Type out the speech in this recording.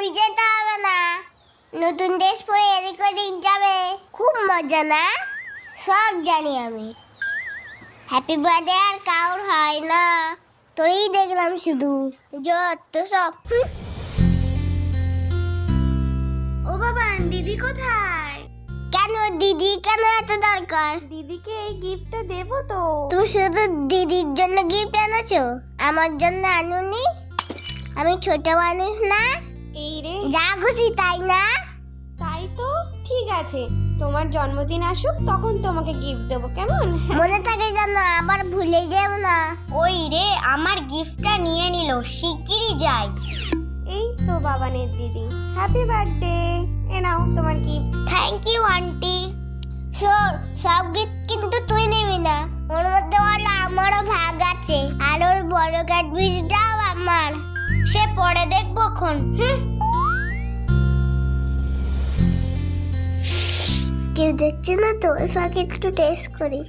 School যেতে হবে না, নতুন ড্রেস পরে এদিক ওদিক যাবে, খুব মজা না? সব জানি আমি। হ্যাপি বার্থডে আর কাউর হয় না, তোরই দেখলাম শুধু। যত সব। ও বাবা, দিদি কোথায়? কেন দিদি, কেন এত দরকার? দিদিকে এই গিফটটা দেবো তো। তুমি শুধু দিদির জন্য গিফট এনেছো, আমার জন্য আনুনি? আমি ছোট মানুষ না, এই রে, যা খুশি তাই না? তাই তো। ঠিক আছে, তোমার জন্মদিন আসুক তখন তোমাকে গিফট দেবো, কেমন? মনে থাকে যেন, আবার ভুলে যেও না। ওই রে, আমার গিফটটা নিয়ে নিল, শিগগিরই যাই। এই তো বাবানের দিদি, হ্যাপি বার্থডে। এ নাও তোমার গিফট। Thank you aunty. শোন, সব গিফট কিন্তু তুই নিবি না, ওর মধ্যে বলো আমারও ভাগ আছে, আর ওর বড় ক্যাডবেরিটাও আমার। সে পরে দেখবো খন। কেউ দেখছে না তো, ওই ফাঁকে একটু টেস্ট করি।